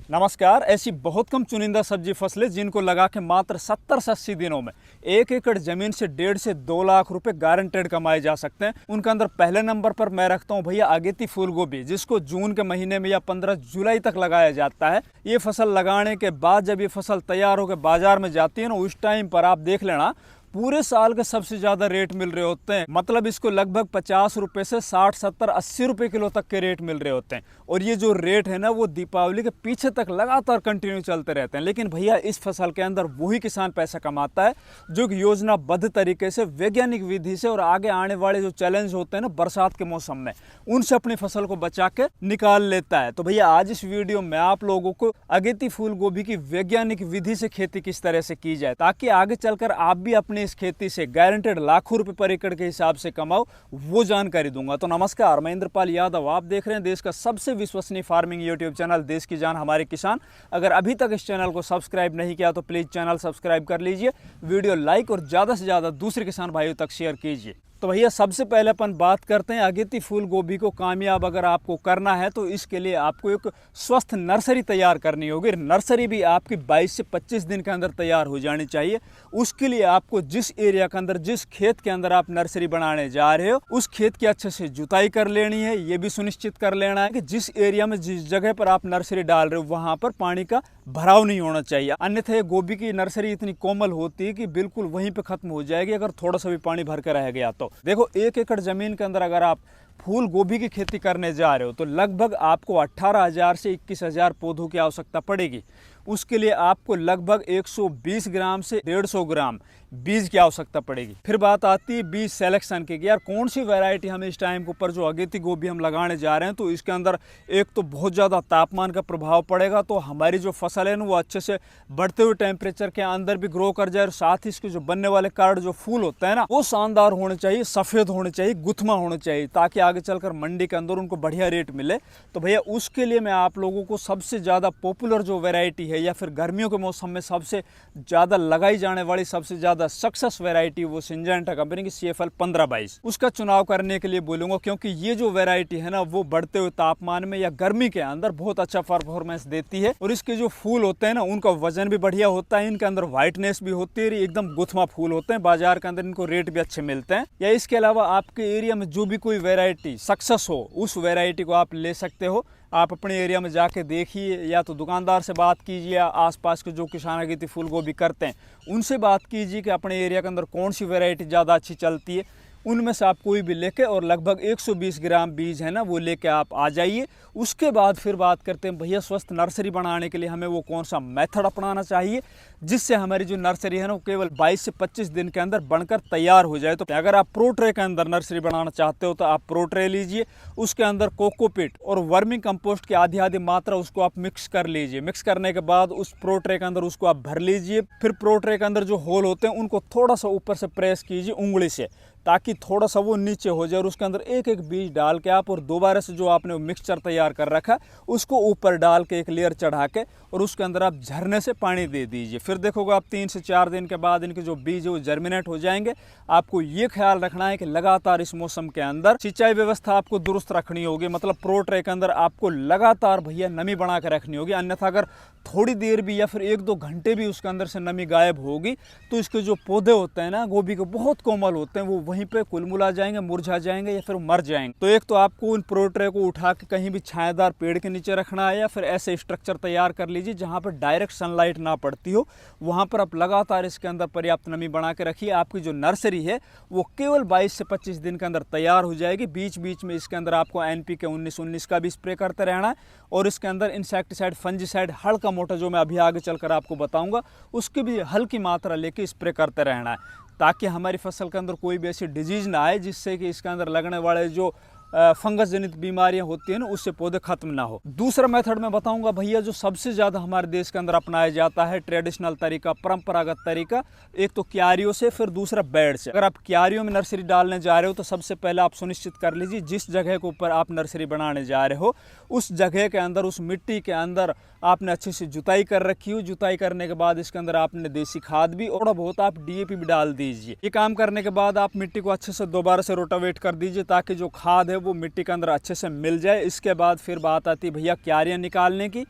नमस्कार। ऐसी बहुत कम चुनिंदा सब्जी फसलें जिनको लगा के मात्र 70 से 80 दिनों में 1 एकड़ जमीन से 1.5 से 2 लाख रुपए गारंटेड कमाए जा सकते हैं। उनके अंदर पहले नंबर पर मैं रखता हूं भैया अगेती फूल गोभी, जिसको जून के महीने में या 15 जुलाई तक लगाया जाता है। ये फसल लगाने के बाद जब ये फसल तैयार होकर बाजार में जाती है ना, उस टाइम पर आप देख लेना पूरे साल के सबसे ज्यादा रेट मिल रहे होते हैं। मतलब इसको लगभग 50 रुपए से 60, 70, 80 रुपए किलो तक के रेट मिल रहे होते हैं। और ये जो रेट है ना, वो दीपावली के पीछे तक लगातार कंटिन्यू चलते रहते हैं। लेकिन भैया इस फसल के अंदर वही किसान पैसा कमाता है जो कि योजनाबद्ध तरीके से, वैज्ञानिक विधि से और आगे आने वाले जो चैलेंज होते हैं ना बरसात के मौसम में, उनसे अपनी फसल को बचा के निकाल लेता है। तो भैया आज इस वीडियो में आप लोगों को अगेती फूल गोभी की वैज्ञानिक विधि से खेती किस तरह से की जाए, ताकि आगे चलकर आप भी अपनी इस खेती से गारंटेड लाखों रुपए पर एकड़ के हिसाब से कमाओ, वो जानकारी दूंगा। तो नमस्कार, मैं इंद्रपाल यादव, आप देख रहे हैं देश का सबसे विश्वसनीय फार्मिंग यूट्यूब चैनल देश की जान हमारे किसान। अगर अभी तक इस चैनल को सब्सक्राइब नहीं किया तो प्लीज चैनल सब्सक्राइब कर लीजिए, वीडियो लाइक और ज्यादा से ज्यादा दूसरे किसान भाइयों तक शेयर कीजिए। तो भैया सबसे पहले अपन बात करते हैं अगेती फूल गोभी को कामयाब अगर आपको करना है तो इसके लिए आपको एक स्वस्थ नर्सरी तैयार करनी होगी। नर्सरी भी आपकी 22 से 25 दिन के अंदर तैयार हो जानी चाहिए। उसके लिए आपको जिस एरिया के अंदर, जिस खेत के अंदर आप नर्सरी बनाने जा रहे हो, उस खेत की अच्छे से जुताई कर लेनी है। ये भी सुनिश्चित कर लेना है कि जिस एरिया में, जिस जगह पर आप नर्सरी डाल रहे हो, वहां पर पानी का भराव नहीं होना चाहिए। अन्यथा ये गोभी की नर्सरी इतनी कोमल होती है कि बिल्कुल वहीं पे खत्म हो जाएगी अगर थोड़ा सा भी पानी भर के रह गया तो। देखो 1 एकड़ जमीन के अंदर अगर आप फूल गोभी की खेती करने जा रहे हो तो लगभग आपको 18,000 से 21,000 पौधों की आवश्यकता पड़ेगी। उसके लिए आपको लगभग 120 ग्राम से 150 ग्राम बीज की आवश्यकता पड़ेगी। फिर बात आती है बीज सेलेक्शन की कि यार कौन सी वैरायटी हमें इस टाइम के ऊपर जो अगेती गोभी हम लगाने जा रहे हैं, तो इसके अंदर एक तो बहुत ज़्यादा तापमान का प्रभाव पड़ेगा, तो हमारी जो फसल है ना वो अच्छे से बढ़ते हुए टेम्परेचर के अंदर भी ग्रो कर जाए। और साथ ही इसके जो बनने वाले कार्ड, जो फूल होता है ना, वो शानदार होने चाहिए, सफ़ेद होने चाहिए, गुथमा होने चाहिए, ताकि आगे चलकर मंडी के अंदर उनको बढ़िया रेट मिले। तो भैया उसके लिए मैं आप लोगों को सबसे ज़्यादा पॉपुलर जो वैरायटी है, या फिर गर्मियों के मौसम में सबसे ज़्यादा लगाई जाने वाली सबसे ज़्यादा सक्सेस वैरायटी, वो सिंजेंटा कंपनी की CFL 1522, उसका चुनाव करने के लिए बोलूँगा। क्योंकि ये जो वैरायटी है ना, वो बढ़ते हुए तापमान में या गर्मी के अंदर बहुत अच्छा परफॉर्मेंस देती है। और इसके जो फूल होते हैं ना, उनका वजन भी बढ़िया होता है, इनके अंदर व्हाइटनेस भी होती है, एकदम गुथमा फूल होते हैं। बाजार के अंदर इनको रेट भी अच्छे मिलते हैं। या इसके अलावा आपके एरिया में जो भी कोई वैरायटी सक्सेस हो, उस वैरायटी को आप ले सकते हो। आप अपने एरिया में जाके देखिए, या तो दुकानदार से बात कीजिए, या आसपास के जो किसान अगेती फूल गोभी करते हैं उनसे बात कीजिए कि अपने एरिया के अंदर कौन सी वैरायटी ज़्यादा अच्छी चलती है। उनमें से आप कोई भी लेके, और लगभग 120 ग्राम बीज है ना, वो लेके आप आ जाइए। उसके बाद फिर बात करते हैं भैया स्वस्थ नर्सरी बनाने के लिए हमें वो कौन सा मेथड अपनाना चाहिए, जिससे हमारी जो नर्सरी है ना, वो केवल 22 से 25 दिन के अंदर बनकर तैयार हो जाए। तो अगर आप प्रो ट्रे के अंदर नर्सरी बनाना चाहते हो तो आप प्रो ट्रे लीजिए, उसके अंदर कोकोपीट और वर्मिंग कंपोस्ट की आधी आधी मात्रा उसको आप मिक्स कर लीजिए। मिक्स करने के बाद उस प्रो ट्रे के अंदर उसको आप भर लीजिए। फिर प्रो ट्रे के अंदर जो होल होते हैं उनको थोड़ा सा ऊपर से प्रेस कीजिए उंगली से, ताकि थोड़ा सा वो नीचे हो जाए। और उसके अंदर एक एक बीज डाल के आप, और दोबारा से जो आपने मिक्सचर तैयार कर रखा है उसको ऊपर डाल के एक लेयर चढ़ा के, और उसके अंदर आप झरने से पानी दे दीजिए। फिर देखोगे आप 3 से 4 दिन के बाद इनके जो बीज है वो जर्मिनेट हो जाएंगे। आपको ये ख्याल रखना है कि लगातार इस मौसम के अंदर सिंचाई व्यवस्था आपको दुरुस्त रखनी होगी। मतलब प्रो ट्रे के अंदर आपको लगातार भैया नमी बना के रखनी होगी। अन्यथा अगर थोड़ी देर भी या फिर 1-2 घंटे भी उसके अंदर से नमी गायब होगी तो इसके जो पौधे होते हैं ना गोभी के, बहुत कोमल होते हैं, वो वहीं पे कुलमुला जाएंगे, मुरझा जाएंगे या फिर मर जाएंगे। तो एक तो आपको उन प्रो ट्रे को उठा के कहीं भी छायादार पेड़ के नीचे रखना है, या फिर ऐसे स्ट्रक्चर तैयार कर लीजिए जहां पर डायरेक्ट सनलाइट ना पड़ती हो। वहां पर आप लगातार इसके अंदर पर्याप्त नमी बना के रखिए। आपकी जो नर्सरी है वो केवल 22 से 25 दिन के अंदर तैयार हो जाएगी। बीच बीच में इसके अंदर आपको NPK 19-19 का भी स्प्रे करते रहना है, और इसके अंदर इंसेक्टिसाइड, फंजीसाइड हल्का मोटा, जो मैं अभी आगे चलकर आपको बताऊंगा, उसकी भी हल्की मात्रा लेके स्प्रे करते रहना है, ताकि हमारी फसल के अंदर कोई भी ऐसी डिजीज ना आए जिससे कि इसके अंदर लगने वाले जो फंगस जनित बीमारियां होती हैं ना, उससे पौधे खत्म ना हो। दूसरा मेथड मैं बताऊंगा भैया जो सबसे ज़्यादा हमारे देश के अंदर अपनाया जाता है, ट्रेडिशनल तरीका, परंपरागत तरीका। एक तो क्यारियों से, फिर दूसरा बेड से। अगर आप क्यारियों में नर्सरी डालने जा रहे हो तो सबसे पहले आप सुनिश्चित कर लीजिए जिस जगह के ऊपर आप नर्सरी बनाने जा रहे हो उस जगह के अंदर, उस मिट्टी के अंदर आपने अच्छे से जुताई कर रखी हो। जुताई करने के बाद इसके अंदर आपने देसी खाद भी, थोड़ा बहुत आप DAP भी डाल दीजिए। ये काम करने के बाद आप मिट्टी को अच्छे से दोबारा से रोटावेट कर दीजिए, ताकि जो खाद है वो मिट्टी के अंदर अच्छे से मिल जाए। इसके बाद फिर बात आती है भैया क्यारियाँ निकालने की।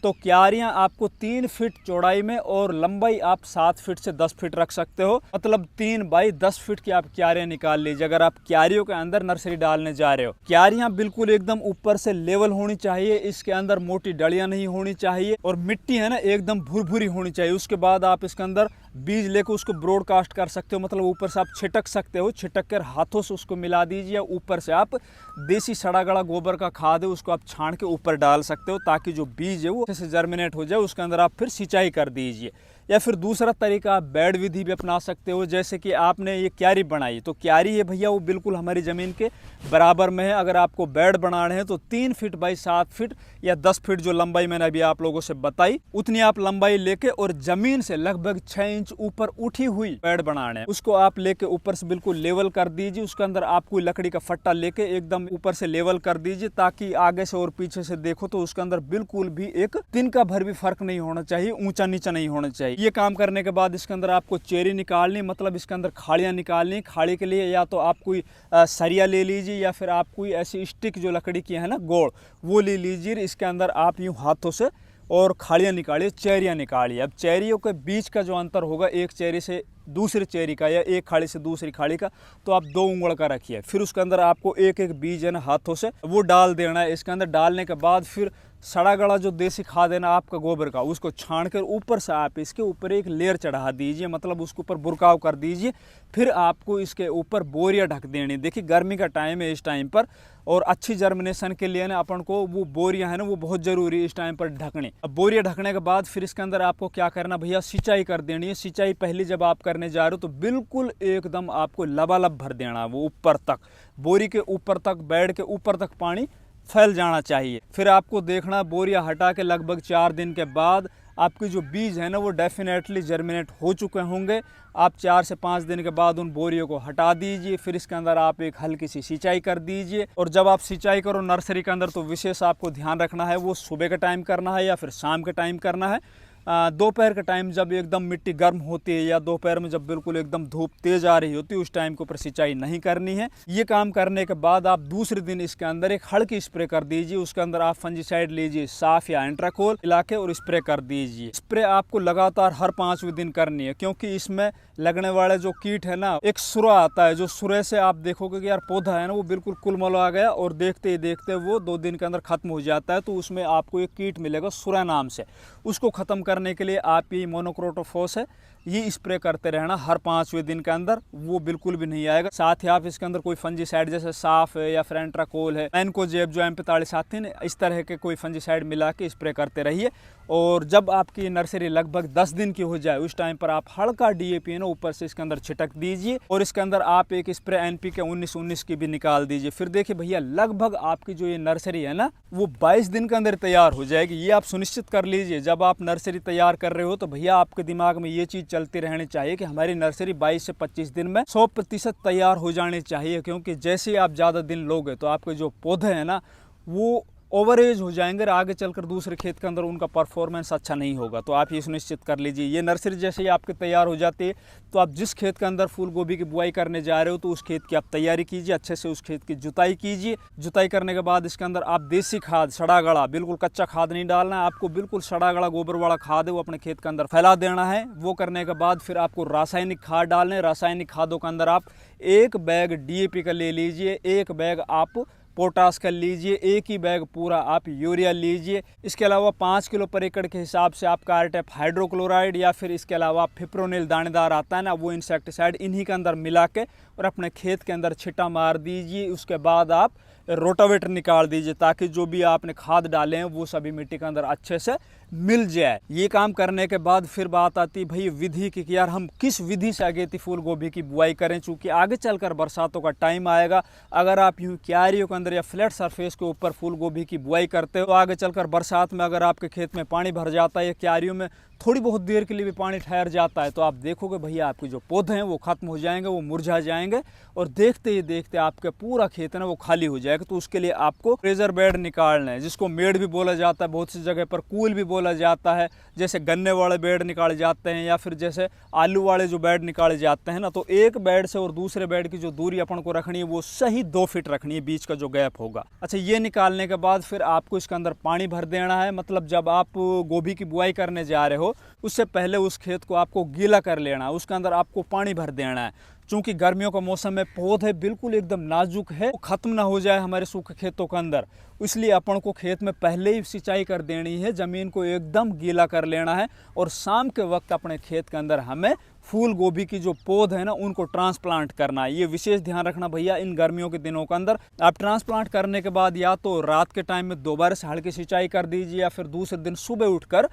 तो क्यारियां आपको 3 फीट चौड़ाई में और लंबाई आप 7 फीट से 10 फीट रख सकते हो। मतलब 3 बाई 10 फीट की आप क्यारियां निकाल लीजिए अगर आप क्यारियों के अंदर नर्सरी डालने जा रहे हो। क्यारियां बिल्कुल एकदम ऊपर से लेवल होनी चाहिए, इसके अंदर मोटी डलियां नहीं होनी चाहिए और मिट्टी है ना एकदम भुरभुरी होनी चाहिए। उसके बाद आप इसके अंदर बीज लेकर उसको ब्रॉडकास्ट कर सकते हो, मतलब ऊपर से आप छिटक सकते हो, छिटक कर हाथों से उसको मिला दीजिए। ऊपर से आप देसी सड़ा गला गोबर का खाद है उसको आप छान के ऊपर डाल सकते हो ताकि जो बीज है वो अच्छे से जर्मिनेट हो जाए। उसके अंदर आप फिर सिंचाई कर दीजिए। या फिर दूसरा तरीका आप बेड विधि भी अपना सकते हो। जैसे कि आपने ये क्यारी बनाई तो क्यारी है भैया वो बिल्कुल हमारी ज़मीन के बराबर में है। अगर आपको बेड बनाने हैं तो 3 फीट बाई 7 फीट या 10 फीट जो लंबाई मैंने अभी आप लोगों से बताई उतनी आप लंबाई लेके और जमीन से लगभग 6 इंच ऊपर उठी हुई बेड बनाने हैं उसको आप लेके ऊपर से बिल्कुल लेवल कर दीजिए। उसके अंदर आप कोई लकड़ी का फट्टा लेके एकदम ऊपर से लेवल कर दीजिए ताकि आगे से और पीछे से देखो तो उसके अंदर बिल्कुल भी एक तिनका भर भी फर्क नहीं होना चाहिए, ऊंचा नीचा नहीं होना चाहिए। ये काम करने के बाद इसके अंदर आपको चेरी निकालनी, मतलब इसके अंदर खाड़ियाँ निकालनी। खाड़ी के लिए या तो आप कोई सरिया ले लीजिए या फिर आप कोई ऐसी स्टिक जो लकड़ी की है ना गोल वो ले लीजिए। इसके अंदर आप यूँ हाथों से और खाड़ियाँ निकालिए, चेरियाँ निकालिए। अब चेरियों के बीच का जो अंतर होगा एक चेरी से दूसरी चेरी का या एक खाड़ी से दूसरी खाड़ी का तो आप 2 उंगल का रखिए। फिर उसके अंदर आपको एक एक बीज है ना हाथों से वो डाल देना है। इसके अंदर डालने के बाद फिर सड़ा गला जो देसी खाद है ना आपका गोबर का उसको छान कर ऊपर से आप इसके ऊपर एक लेयर चढ़ा दीजिए, मतलब उसके ऊपर बुरकाव कर दीजिए। फिर आपको इसके ऊपर बोरियां ढक देनी। देखिए गर्मी का टाइम है इस टाइम पर और अच्छी जर्मिनेशन के लिए ना अपन को वो बोरियां है ना वो बहुत ज़रूरी है इस टाइम पर ढकने। अब बोरियां ढकने के बाद फिर इसके अंदर आपको क्या करना भैया, सिंचाई कर देनी है। सिंचाई पहले जब आप करने जा रहे हो तो बिल्कुल एकदम आपको लबालब भर देना वो ऊपर तक, बोरी के ऊपर तक, बेड के ऊपर तक पानी फैल जाना चाहिए। फिर आपको देखना बोरिया हटा के लगभग 4 दिन के बाद आपके जो बीज है ना वो डेफिनेटली जर्मिनेट हो चुके होंगे। आप 4 से 5 दिन के बाद उन बोरियों को हटा दीजिए। फिर इसके अंदर आप एक हल्की सी सिंचाई कर दीजिए। और जब आप सिंचाई करो नर्सरी के अंदर तो विशेष आपको ध्यान रखना है वो सुबह के टाइम करना है या फिर शाम के टाइम करना है। दोपहर के टाइम जब एकदम मिट्टी गर्म होती है या दोपहर में जब बिल्कुल एकदम धूप तेज आ रही होती है उस टाइम के ऊपर सिंचाई नहीं करनी है। ये काम करने के बाद आप दूसरे दिन इसके अंदर एक हल्की स्प्रे कर दीजिए। उसके अंदर आप फंजीसाइड लीजिए, साफ या एंट्राकोल मिला के और स्प्रे कर दीजिए। स्प्रे आपको लगातार हर 5वें दिन करनी है क्योंकि इसमें लगने वाले जो कीट है ना एक सुरा आता है, जो सुरे से आप देखोगे कि यार पौधा है ना वो बिल्कुल कुलमला गया और देखते ही देखते वो 2 दिन के अंदर खत्म हो जाता है। तो उसमें आपको एक कीट मिलेगा सुरा नाम से, उसको खत्म करने के लिए आप ये मोनोक्रोटोफॉस है ये स्प्रे करते रहना हर 5वें दिन के अंदर, वो बिल्कुल भी नहीं आएगा। साथ ही आप इसके अंदर कोई फंजीसाइड जैसे साफ है या फिर एंट्राकोल है, मैनकोजेब जो M45 आते हैं इस तरह के कोई फंजीसाइड मिला के स्प्रे करते रहिए। और जब आपकी नर्सरी लगभग 10 दिन की हो जाए उस टाइम पर आप हल्का DAP ना ऊपर से इसके अंदर छिटक दीजिए और इसके अंदर आप एक स्प्रे NPK 19-19 की भी निकाल दीजिए। फिर देखिए भैया लगभग आपकी जो ये नर्सरी है ना वो 22 दिन के अंदर तैयार हो जाएगी। ये आप सुनिश्चित कर लीजिए। जब आप नर्सरी तैयार कर रहे हो तो भैया आपके दिमाग में ये चीज़ चलती रहनी चाहिए कि हमारी नर्सरी 22 से 25 दिन में 100% तैयार हो जानी चाहिए। क्योंकि जैसे ही आप ज़्यादा दिन लोगे तो आपके जो पौधे हैं ना वो ओवरेज हो जाएंगे, आगे चलकर दूसरे खेत के अंदर उनका परफॉर्मेंस अच्छा नहीं होगा। तो आप ये सुनिश्चित कर लीजिए। ये नर्सरी जैसे ही आपकी तैयार हो जाती है तो आप जिस खेत के अंदर फूल गोभी की बुआई करने जा रहे हो तो उस खेत की आप तैयारी कीजिए, अच्छे से उस खेत की जुताई कीजिए। जुताई करने के बाद इसके अंदर आप देसी खाद, सड़ा गला, बिल्कुल कच्चा खाद नहीं डालना है आपको, बिल्कुल सड़ा गला गोबर वाला खाद है वो अपने खेत के अंदर फैला देना है। वो करने के बाद फिर आपको रासायनिक खाद डालने। रासायनिक खादों के अंदर आप 1 बैग DAP का ले लीजिए, 1 बैग आप पोटास का लीजिए, 1 ही बैग पूरा आप यूरिया लीजिए। इसके अलावा 5 किलो पर एकड़ के हिसाब से आप कार्टेप हाइड्रोक्लोराइड या फिर इसके अलावा फिप्रोनिल दानेदार आता है ना वो इंसेक्टिसाइड इन्हीं के अंदर मिला के और अपने खेत के अंदर छिटा मार दीजिए। उसके बाद आप रोटावेटर निकाल दीजिए ताकि जो भी आपने खाद डाले हैं वो सभी मिट्टी के अंदर अच्छे से मिल जाए। ये काम करने के बाद फिर बात आती है भाई विधि की कि यार हम किस विधि से अगेती फूल गोभी की बुआई करें। चूँकि आगे चलकर बरसातों का टाइम आएगा, अगर आप यूँ क्यारियों के अंदर या फ्लैट सरफेस के ऊपर फूल गोभी की बुआई करते हो तो आगे चलकर बरसात में अगर आपके खेत में पानी भर जाता है या क्यारियों में थोड़ी बहुत देर के लिए भी पानी ठहर जाता है तो आप देखोगे भैया आपके जो पौधे हैं वो खत्म हो जाएंगे, वो मुरझा जाएंगे और देखते ही देखते आपके पूरा खेत है ना वो खाली हो जाएगा। तो उसके लिए आपको प्रेजर बेड निकालना है, जिसको मेड भी बोला जाता है, बहुत सी जगह पर कूल भी बोला खोला जाता है, जैसे गन्ने वाले बेड निकाले जाते हैं या फिर जैसे आलू वाले जो बेड निकाले जाते हैं ना, तो एक बेड से और दूसरे बेड की जो दूरी अपन को रखनी है वो सही 2 फीट रखनी है, बीच का जो गैप होगा। अच्छा, ये निकालने के बाद फिर आपको इसके अंदर पानी भर देना है। मतलब जब आप गोभी की बुआई करने जा रहे हो उससे पहले उस खेत को आपको गीला कर लेना है, उसके अंदर आपको पानी भर देना है। चूंकि गर्मियों का मौसम में पौधे बिल्कुल एकदम नाजुक है, खत्म ना हो जाए हमारे सूखे खेतों के अंदर, इसलिए अपन को खेत में पहले ही सिंचाई कर देनी है, ज़मीन को एकदम गीला कर लेना है। और शाम के वक्त अपने खेत के अंदर हमें फूल गोभी की जो पौध है ना उनको ट्रांसप्लांट करना है। ये विशेष ध्यान रखना भैया, इन गर्मियों के दिनों के अंदर आप ट्रांसप्लांट करने के बाद या तो रात के टाइम में दोबारा से हल्की सिंचाई कर दीजिए या फिर दूसरे दिन सुबह उठकर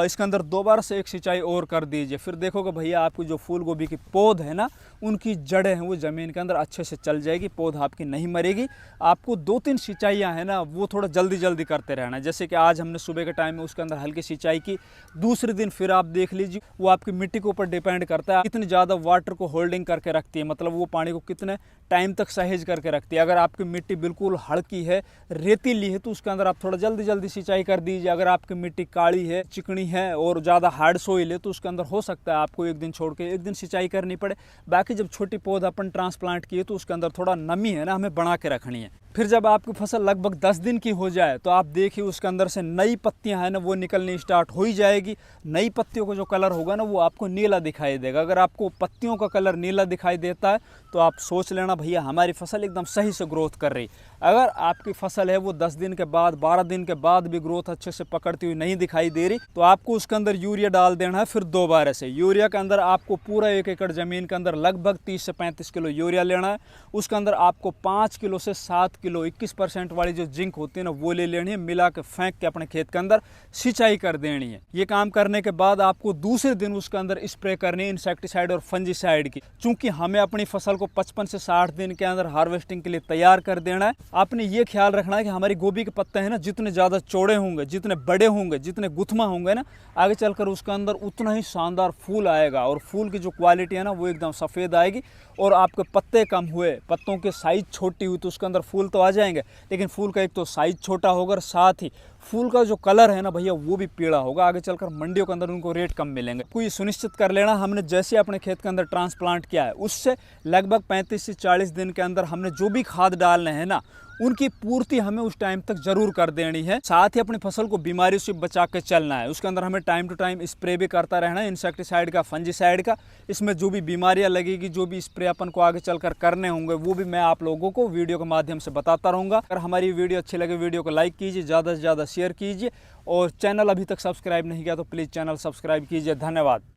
इसके अंदर दोबारा से एक सिंचाई और कर दीजिए। फिर देखोगे भैया आपकी जो फूल गोभी की पौध है ना उनकी जड़ें हैं वो ज़मीन के अंदर अच्छे से चल जाएगी, पौध आपकी नहीं मरेगी। आपको 2-3 सिंचाइयाँ हैं ना वो थोड़ा जल्दी जल्दी करते रहना है। जैसे कि आज हमने सुबह के टाइम में उसके अंदर हल्की सिंचाई की, दूसरे दिन फिर आप देख लीजिए, वो आपकी मिट्टी के ऊपर डिपेंड करता है कितनी ज़्यादा वाटर को होल्डिंग करके रखती है, मतलब वो पानी को कितने टाइम तक सहेज करके रखती है। अगर आपकी मिट्टी बिल्कुल हल्की है, रेतीली है, तो उसके अंदर आप थोड़ा जल्दी जल्दी सिंचाई कर दीजिए। अगर आपकी मिट्टी काली है, चिकनी है और ज़्यादा हार्ड सोइल है तो उसके अंदर हो सकता है आपको एक दिन छोड़ के एक दिन सिंचाई करनी पड़े। बाकी जब छोटी पौध अपन ट्रांसप्लांट किए तो उसके अंदर थोड़ा नमी है ना हमें बना के रखनी है। फिर जब आपकी फसल लगभग 10 दिन की हो जाए तो आप देखिए उसके अंदर से नई पत्तियां हैं ना वो निकलनी स्टार्ट हो ही जाएगी। नई पत्तियों का जो कलर होगा ना वो आपको नीला दिखाई देगा। अगर आपको पत्तियों का कलर नीला दिखाई देता है तो आप सोच लेना भैया हमारी फसल एकदम सही से ग्रोथ कर रही। अगर आपकी फसल है वो 10 दिन के बाद 12 दिन के बाद भी ग्रोथ अच्छे से पकड़ती हुई नहीं दिखाई दे रही तो आपको उसके अंदर यूरिया डाल देना है। फिर दोबारा से यूरिया के अंदर आपको पूरा 1 एकड़ ज़मीन के अंदर लगभग 30 से 35 किलो यूरिया लेना है। उसके अंदर आपको 5 किलो से 7 किलो 21% वाली जो जिंक होती है ना वो ले लेनी है, मिला के फेंक के अपने खेत के अंदर सिंचाई कर देनी है। ये काम करने के बाद आपको दूसरे दिन उसके अंदर स्प्रे करनी है इंसेक्टिसाइड और फंजीसाइड की। चूंकि हमें अपनी फसल को 55 से 60 दिन के अंदर हार्वेस्टिंग के लिए तैयार कर देना है। आपने ये ख्याल रखना है कि हमारी गोभी के पत्ते हैं ना जितने ज़्यादा चौड़े होंगे, जितने बड़े होंगे, जितने गुथमा होंगे ना, आगे चलकर उसके अंदर उतना ही शानदार फूल आएगा और फूल की जो क्वालिटी है ना वो एकदम सफ़ेद आएगी। और आपके पत्ते कम हुए, पत्तों की साइज़ छोटी हुई तो उसके अंदर फूल तो आ जाएंगे, लेकिन फूल का एक तो साइज़ छोटा होगा और साथ ही फूल का जो कलर है ना भैया वो भी पीला होगा। आगे चलकर मंडियों के अंदर उनको रेट कम मिलेंगे। कोई सुनिश्चित कर लेना हमने जैसे अपने खेत के अंदर ट्रांसप्लांट किया है उससे लगभग 35 से 40 दिन के अंदर हमने जो भी खाद डालने हैं ना उनकी पूर्ति हमें उस टाइम तक जरूर कर देनी है। साथ ही अपनी फसल को बीमारी से बचा के चलना है। उसके अंदर हमें टाइम टू टाइम स्प्रे भी करता रहना है इंसेक्टिसाइड का, फंजीसाइड का। इसमें जो भी बीमारियां लगेगी, जो भी स्प्रे अपन को आगे चलकर करने होंगे वो भी मैं आप लोगों को वीडियो के माध्यम से बताता रहूँगा। अगर हमारी वीडियो अच्छी लगे वीडियो को लाइक कीजिए, ज़्यादा से ज़्यादा शेयर कीजिए और चैनल अभी तक सब्सक्राइब नहीं किया तो प्लीज़ चैनल सब्सक्राइब कीजिए। धन्यवाद।